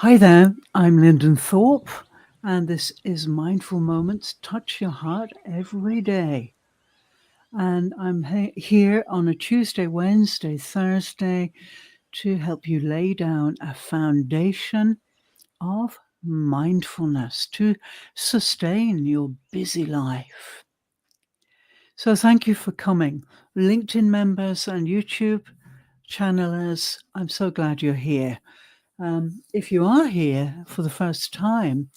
Hi there, I'm Lyndon Thorpe, and this is Mindful Moments Touch Your Heart every day. And I'm here on a Tuesday, Wednesday, Thursday to help you lay down a foundation of mindfulness to sustain your busy life. So thank you for coming. LinkedIn members and YouTube channelers, I'm so glad you're here. If you are here for the first time,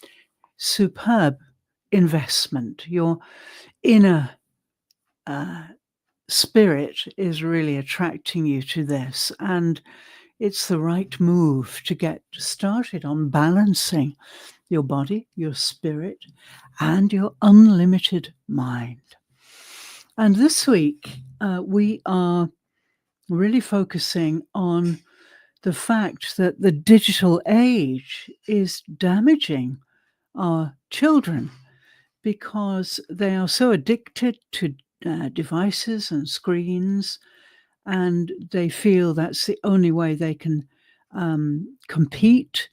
superb investment. Your inner spirit is really attracting you to this, and it's the right move to get started on balancing your body, your spirit, and your unlimited mind. And this week, we are really focusing on the fact that the digital age is damaging our children because they are so addicted to devices and screens, and they feel that's the only way they can compete.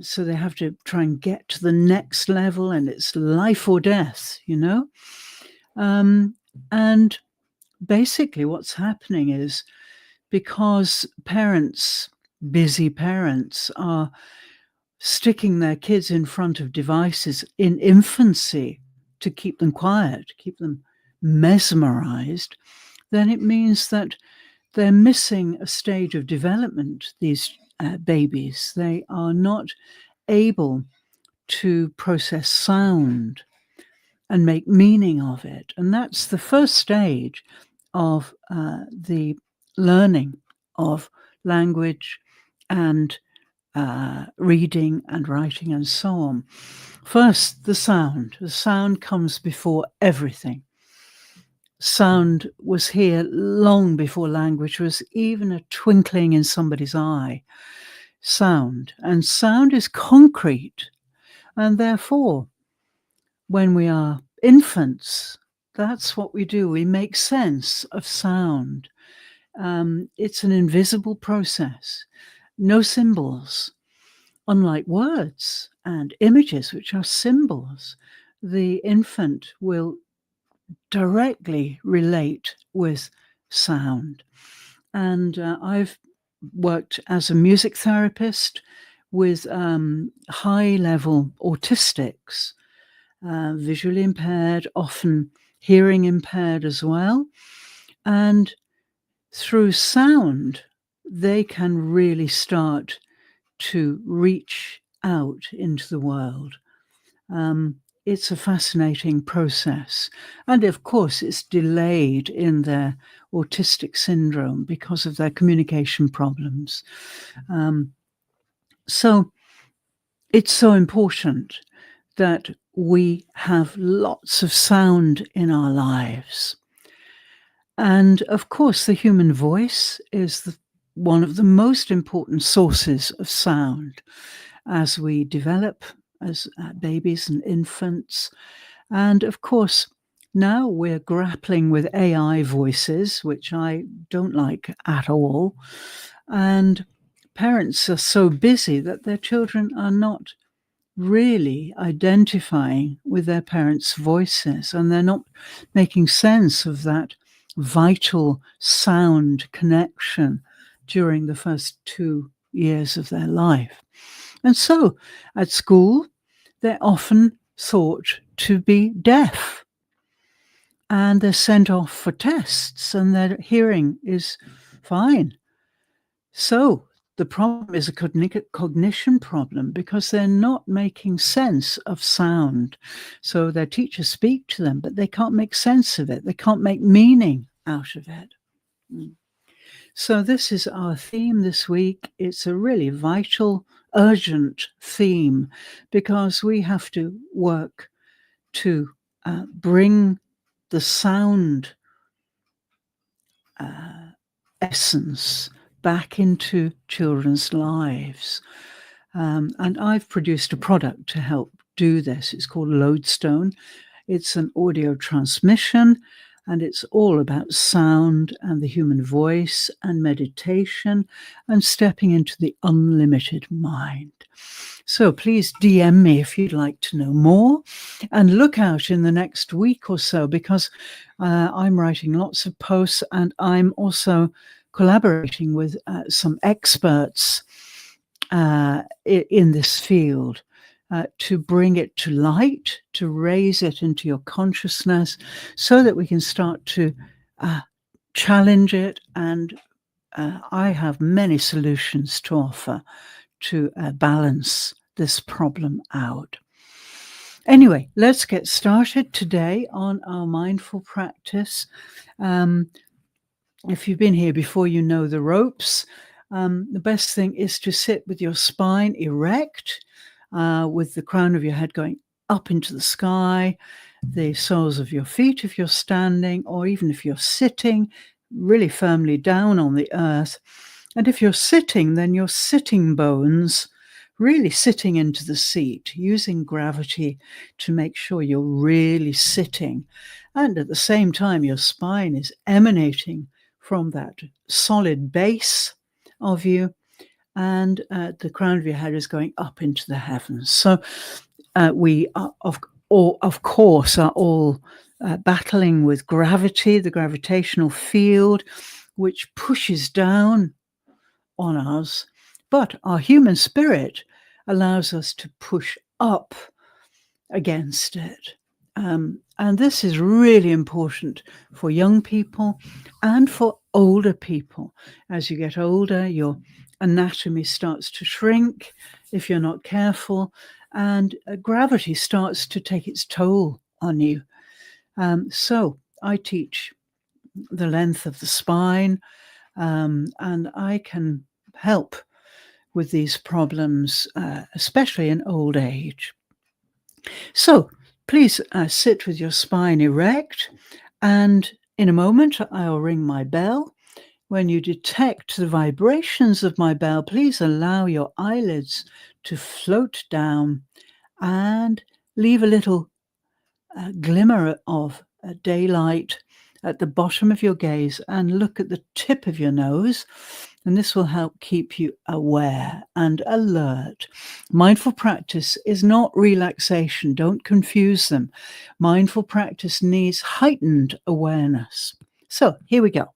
So they have to try and get to the next level, and it's life or death, And basically, what's happening is because busy parents, are sticking their kids in front of devices in infancy to keep them quiet, keep them mesmerized, then it means that they're missing a stage of development, these babies. They are not able to process sound and make meaning of it. And that's the first stage of the learning of language and reading and writing and so on. First, the sound. The sound comes before everything. Sound was here long before language was even a twinkling in somebody's eye. Sound. And sound is concrete. And therefore, when we are infants, that's what we do. We make sense of sound. It's an invisible process. No symbols. Unlike words and images, which are symbols, the infant will directly relate with sound. And I've worked as a music therapist with high-level autistics, visually impaired, often hearing impaired as well. And through sound, they can really start to reach out into the world. It's a fascinating process. And of course, it's delayed in their autistic syndrome because of their communication problems. So it's so important that we have lots of sound in our lives. And of course, the human voice is one of the most important sources of sound as we develop as babies and infants. And of course, now we're grappling with AI voices, which I don't like at all. And parents are so busy that their children are not really identifying with their parents' voices, and they're not making sense of that vital sound connection during the first 2 years of their life. And so at school, they're often thought to be deaf, and they're sent off for tests, and their hearing is fine. So the problem is a cognition problem because they're not making sense of sound. So their teachers speak to them, but they can't make sense of it. They can't make meaning out of it. So this is our theme this week. It's a really vital, urgent theme because we have to work to bring the sound essence back into children's lives. And I've produced a product to help do this. It's called Lodestone. It's an audio transmission, and it's all about sound and the human voice and meditation and stepping into the unlimited mind. So please DM me if you'd like to know more, and look out in the next week or so, because I'm writing lots of posts, and I'm also collaborating with some experts in this field to bring it to light, to raise it into your consciousness, so that we can start to challenge it. And I have many solutions to offer to balance this problem out. Anyway, let's get started today on our mindful practice. If you've been here before, you know the ropes. The best thing is to sit with your spine erect, with the crown of your head going up into the sky, the soles of your feet if you're standing, or even if you're sitting, really firmly down on the earth. And if you're sitting, then your sitting bones really sitting into the seat, using gravity to make sure you're really sitting. And at the same time, your spine is emanating from that solid base of you, and the crown of your head is going up into the heavens. So we are, of course, are all battling with gravity, the gravitational field, which pushes down on us, but our human spirit allows us to push up against it. And this is really important for young people and for older people. As you get older, your anatomy starts to shrink if you're not careful, and gravity starts to take its toll on you. So I teach the length of the spine, and I can help with these problems, especially in old age. So please sit with your spine erect, and in a moment I'll ring my bell. When you detect the vibrations of my bell, please allow your eyelids to float down and leave a little glimmer of daylight at the bottom of your gaze, and look at the tip of your nose. And this will help keep you aware and alert. Mindful practice is not relaxation. Don't confuse them. Mindful practice needs heightened awareness. So here we go.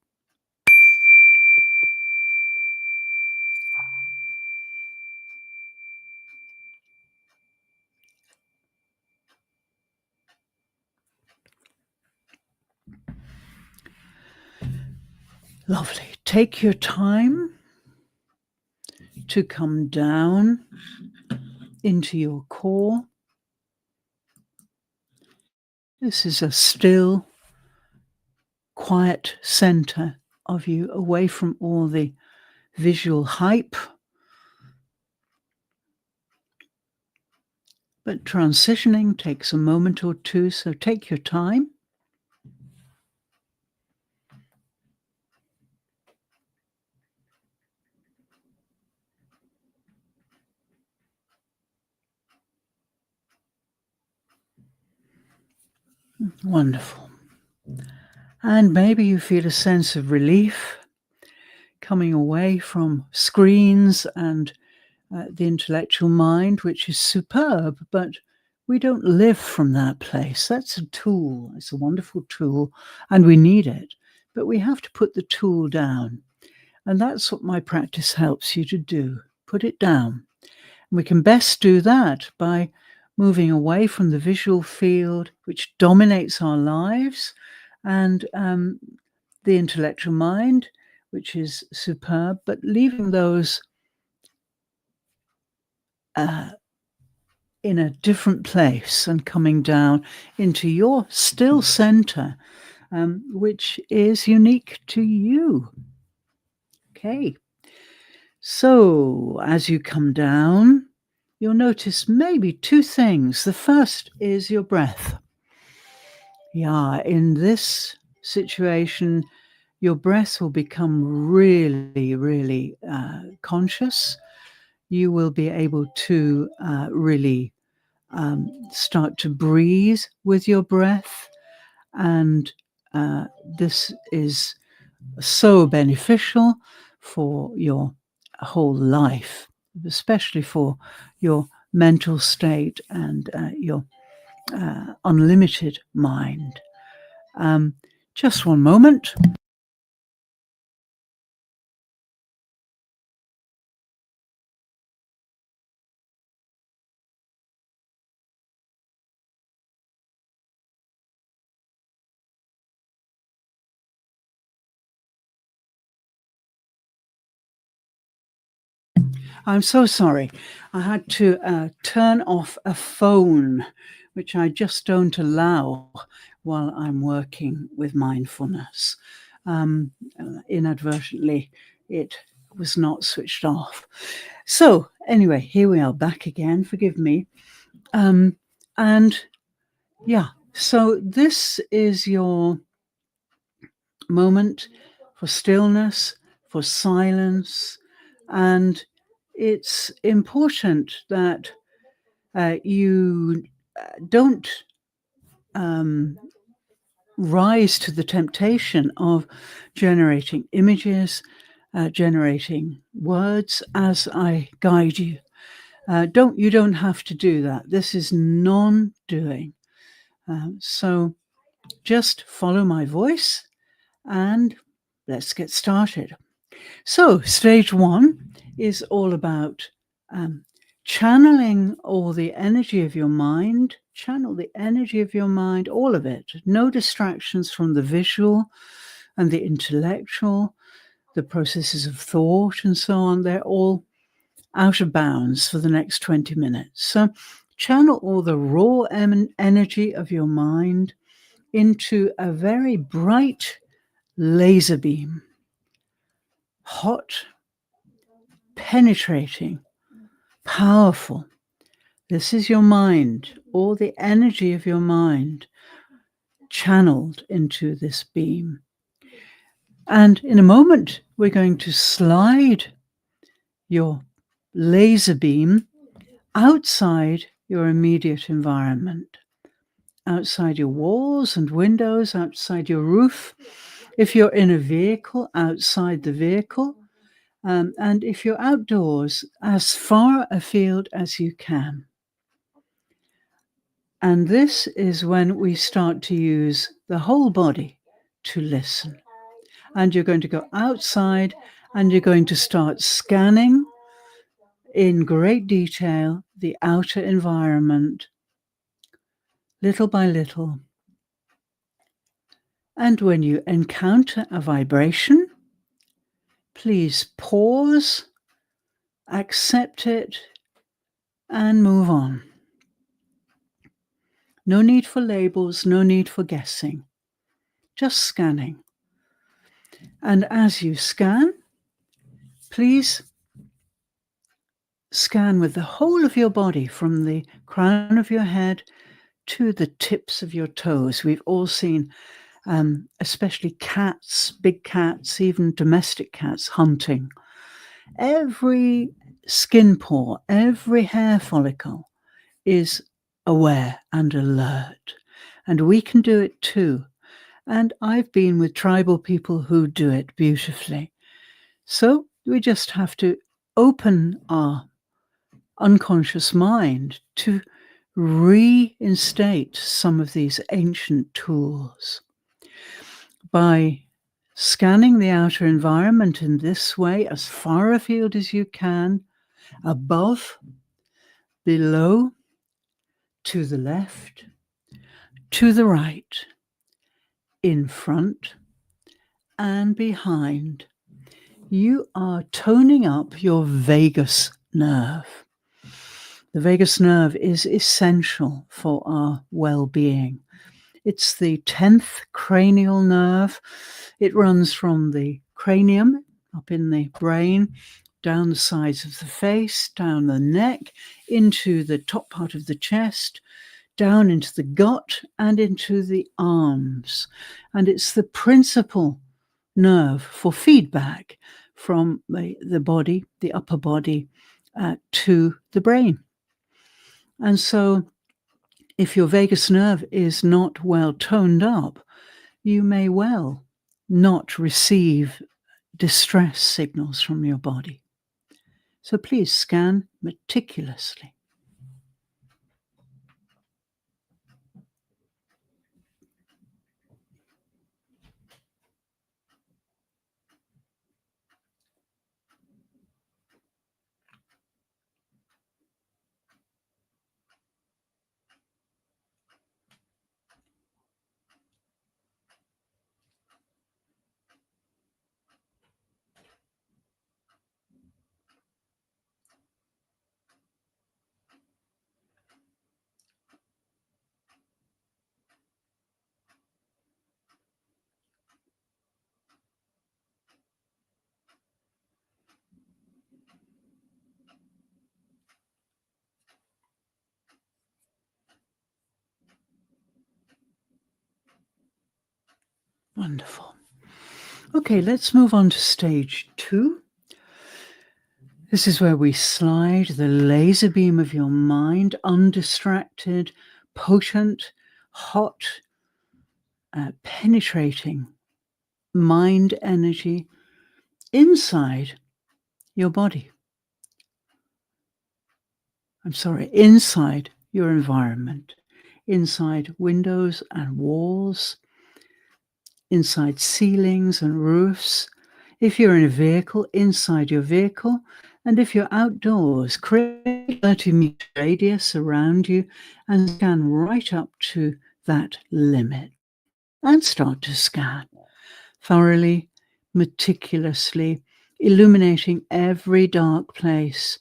Lovely. Take your time to come down into your core. This is a still, quiet center of you, away from all the visual hype. But transitioning takes a moment or two, so take your time. Wonderful. And maybe you feel a sense of relief coming away from screens and the intellectual mind, which is superb, but we don't live from that place. That's a tool. It's a wonderful tool, and we need it. But we have to put the tool down. And that's what my practice helps you to do. Put it down. And we can best do that by moving away from the visual field, which dominates our lives, and the intellectual mind, which is superb, but leaving those in a different place and coming down into your still center, which is unique to you. Okay. So as you come down, you'll notice maybe two things. The first is your breath. Yeah, in this situation, your breath will become really, really conscious. You will be able to really start to breathe with your breath, and This is so beneficial for your whole life, especially for your mental state and your unlimited mind. Just one moment. I'm so sorry. I had to turn off a phone, which I just don't allow while I'm working with mindfulness. Inadvertently, it was not switched off. So, anyway, here we are back again. Forgive me. And yeah, so this is your moment for stillness, for silence, and it's important that you don't rise to the temptation of generating images, generating words as I guide you. You don't have to do that. This is non-doing. So just follow my voice and let's get started. So stage one is all about channeling all the energy of your mind, channel the energy of your mind, all of it. No distractions from the visual and the intellectual, the processes of thought and so on. They're all out of bounds for the next 20 minutes. So channel all the raw energy of your mind into a very bright laser beam, hot, penetrating, powerful. This is your mind, all the energy of your mind channeled into this beam. And in a moment, we're going to slide your laser beam outside your immediate environment, outside your walls and windows, outside your roof. If you're in a vehicle, outside the vehicle. And if you're outdoors, as far afield as you can. And this is when we start to use the whole body to listen. And you're going to go outside and you're going to start scanning in great detail the outer environment, little by little. And when you encounter a vibration, please pause, accept it, and move on. No need for labels, no need for guessing, just scanning. And as you scan, please scan with the whole of your body from the crown of your head to the tips of your toes. We've all seen, especially cats, big cats, even domestic cats hunting. Every skin pore, every hair follicle is aware and alert. And we can do it too. And I've been with tribal people who do it beautifully. So we just have to open our unconscious mind to reinstate some of these ancient tools. By scanning the outer environment in this way, as far afield as you can, above, below, to the left, to the right, in front, and behind, you are toning up your vagus nerve. The vagus nerve is essential for our well-being. It's the 10th cranial nerve. It runs from the cranium up in the brain, down the sides of the face, down the neck, into the top part of the chest, down into the gut and into the arms. And it's the principal nerve for feedback from the body, the upper body, to the brain. And so if your vagus nerve is not well toned up, you may well not receive distress signals from your body. So please scan meticulously. Wonderful. Okay, let's move on to stage 2. This is where we slide the laser beam of your mind, undistracted, potent, hot, penetrating mind energy inside your body. Inside your environment, inside windows and walls, inside ceilings and roofs. If you're in a vehicle, inside your vehicle. And if you're outdoors, create a 30-meter radius around you and scan right up to that limit. And start to scan thoroughly, meticulously, illuminating every dark place,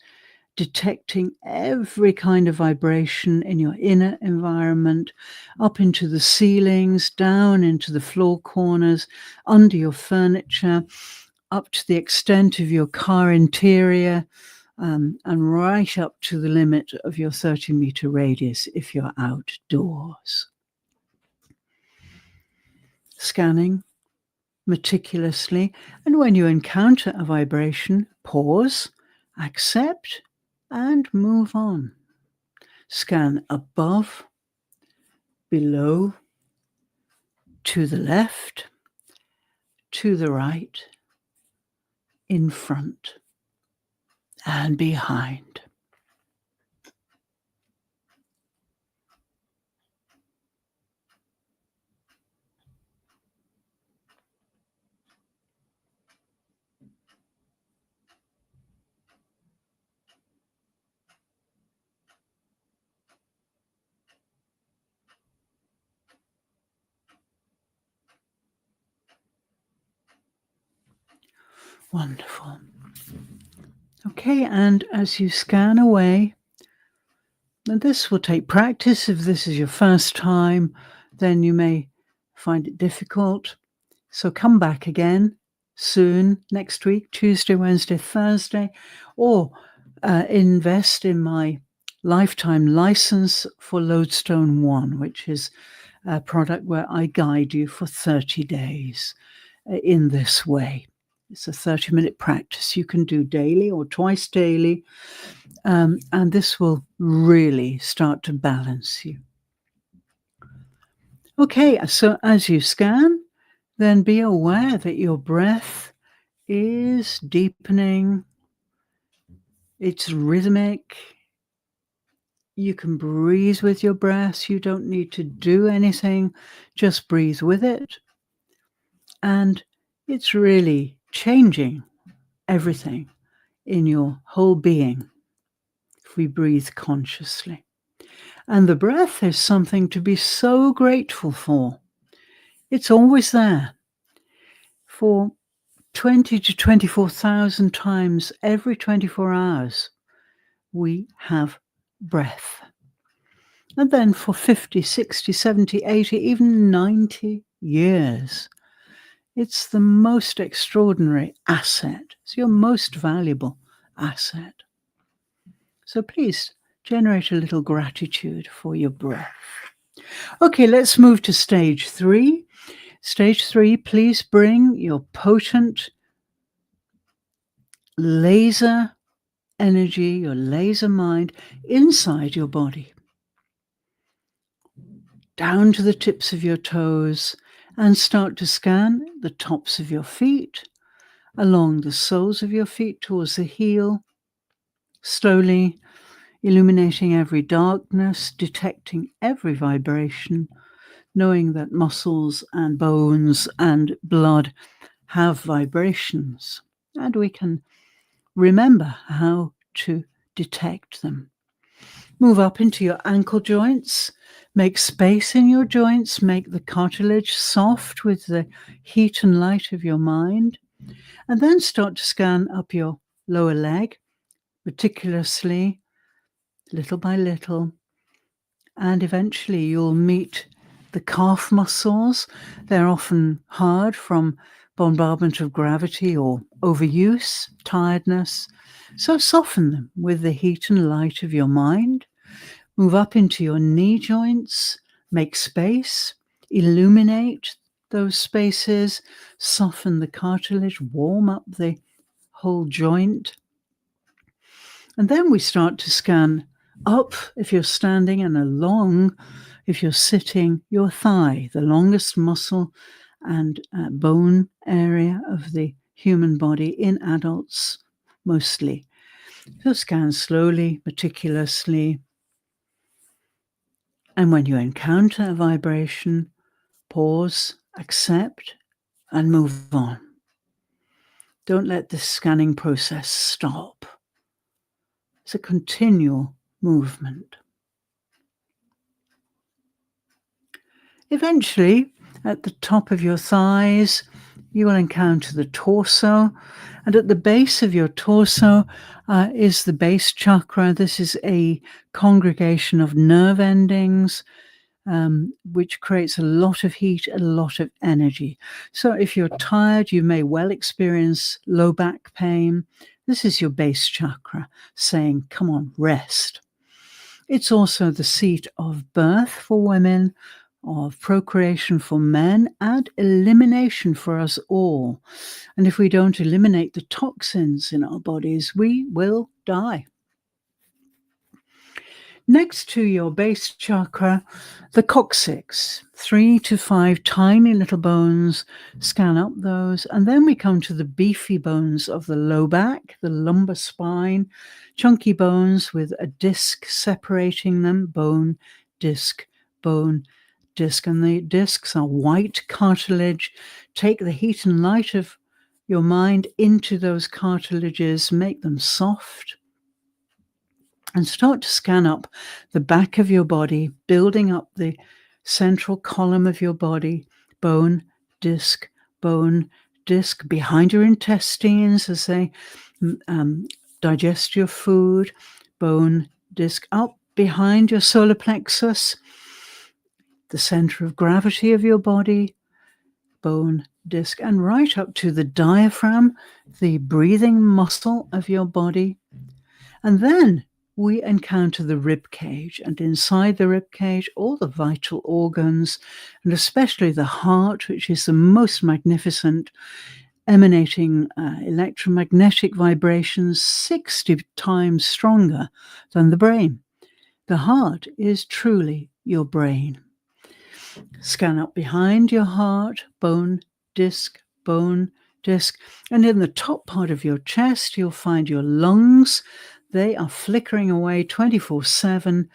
detecting every kind of vibration in your inner environment, up into the ceilings, down into the floor corners, under your furniture, up to the extent of your car interior, and right up to the limit of your 30-meter radius if you're outdoors. Scanning meticulously, and when you encounter a vibration, pause, accept, and move on. Scan above, below, to the left, to the right, in front, and behind. Wonderful. Okay, and as you scan away, and this will take practice. If this is your first time, then you may find it difficult. So come back again soon, next week, Tuesday, Wednesday, Thursday, or invest in my lifetime license for Lodestone 1, which is a product where I guide you for 30 days in this way. It's a 30-minute practice you can do daily or twice daily, and this will really start to balance you. Okay, so as you scan, then be aware that your breath is deepening. It's rhythmic. You can breathe with your breath. You don't need to do anything. Just breathe with it. And it's really changing everything in your whole being if we breathe consciously. And the breath is something to be so grateful for. It's always there. For 20 to 24,000 times every 24 hours, we have breath. And then for 50, 60, 70, 80, even 90 years, it's the most extraordinary asset. It's your most valuable asset. So please generate a little gratitude for your breath. Okay, let's move to stage 3. Stage 3, please bring your potent laser energy, your laser mind, inside your body, down to the tips of your toes, and start to scan the tops of your feet, along the soles of your feet towards the heel, slowly illuminating every darkness, detecting every vibration, knowing that muscles and bones and blood have vibrations, and we can remember how to detect them. Move up into your ankle joints, make space in your joints, make the cartilage soft with the heat and light of your mind, and then start to scan up your lower leg, meticulously, little by little, and eventually you'll meet the calf muscles. They're often hard from bombardment of gravity or overuse, tiredness. So soften them with the heat and light of your mind. Move up into your knee joints, make space, illuminate those spaces, soften the cartilage, warm up the whole joint. And then we start to scan up if you're standing, and along if you're sitting, your thigh, the longest muscle and bone area of the human body in adults mostly. So scan slowly, meticulously. And when you encounter a vibration, pause, accept, and move on. Don't let this scanning process stop. It's a continual movement. Eventually, at the top of your thighs, you will encounter the torso, and at the base of your torso is the base chakra. This is a congregation of nerve endings, which creates a lot of heat, a lot of energy. So if you're tired, you may well experience low back pain. This is your base chakra saying, come on, rest. It's also the seat of birth for women, of procreation for men, and elimination for us all. And if we don't eliminate the toxins in our bodies, we will die. Next to your base chakra, the coccyx, 3 to 5 tiny little bones, scan up those. And then we come to the beefy bones of the low back, the lumbar spine, chunky bones with a disc separating them, bone, disc, bone, disc. And the discs are white cartilage. Take the heat and light of your mind into those cartilages, make them soft, and start to scan up the back of your body, building up the central column of your body, bone, disc, behind your intestines as they digest your food, bone, disc, up behind your solar plexus, the center of gravity of your body, bone, disc, and right up to the diaphragm, the breathing muscle of your body. And then we encounter the rib cage, and inside the rib cage, all the vital organs, and especially the heart, which is the most magnificent, emanating electromagnetic vibrations 60 times stronger than the brain. The heart is truly your brain. Scan up behind your heart, bone, disc, and in the top part of your chest, you'll find your lungs. They are flickering away 24/7,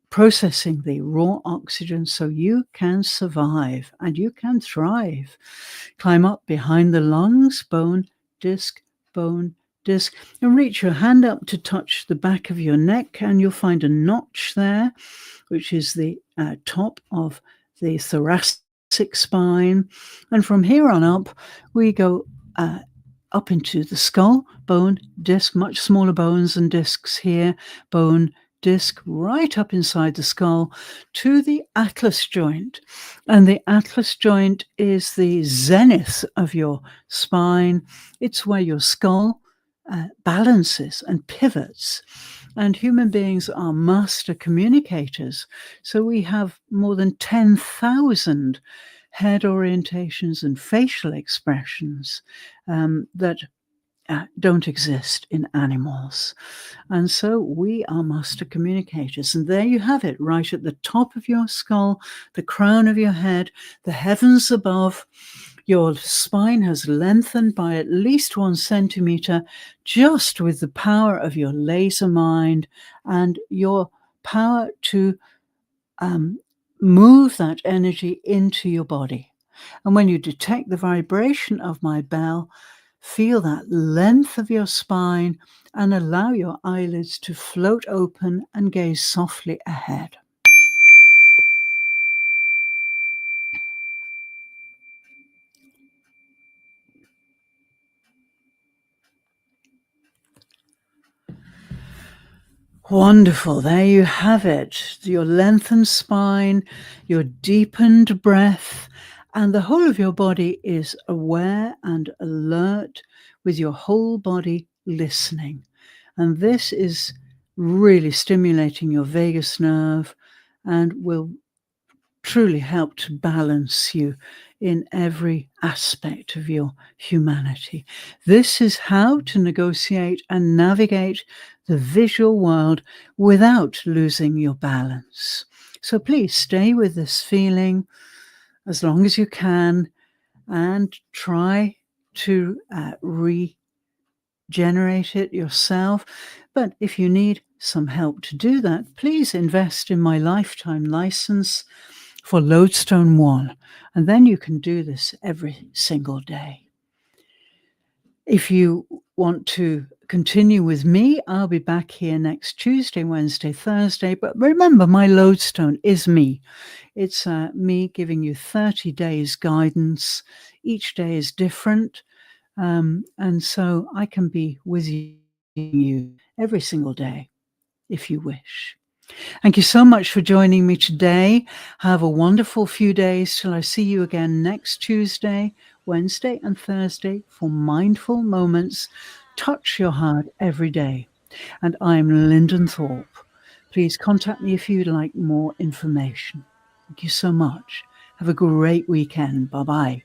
processing the raw oxygen so you can survive and you can thrive. Climb up behind the lungs, bone, disc, and reach your hand up to touch the back of your neck, and you'll find a notch there, which is the top of the thoracic spine. And from here on up, we go up into the skull, bone, disc, much smaller bones and discs here, bone, disc, right up inside the skull to the atlas joint. And the atlas joint is the zenith of your spine. It's where your skull balances and pivots. And human beings are master communicators. So we have more than 10,000 head orientations and facial expressions that don't exist in animals. And so we are master communicators. And there you have it, right at the top of your skull, the crown of your head, the heavens above. Your spine has lengthened by at least 1 centimeter just with the power of your laser mind and your power to um, move that energy into your body. And when you detect the vibration of my bell, feel that length of your spine and allow your eyelids to float open and gaze softly ahead. Wonderful. There you have it. Your lengthened spine, your deepened breath, and the whole of your body is aware and alert with your whole body listening. And this is really stimulating your vagus nerve and will truly help to balance you in every aspect of your humanity. This is how to negotiate and navigate the visual world without losing your balance. So please stay with this feeling as long as you can and try to regenerate it yourself. But if you need some help to do that, please invest in my lifetime license for Lodestone 1, and then you can do this every single day. If you want to continue with me, I'll be back here next Tuesday, Wednesday, Thursday. But remember, my Lodestone is me. It's me giving you 30 days guidance. Each day is different. And so I can be with you every single day if you wish. Thank you so much for joining me today. Have a wonderful few days till I see you again next Tuesday, Wednesday, and Thursday for Mindful Moments. Touch your heart every day. And I'm Lyndon Thorpe. Please contact me if you'd like more information. Thank you so much. Have a great weekend. Bye-bye.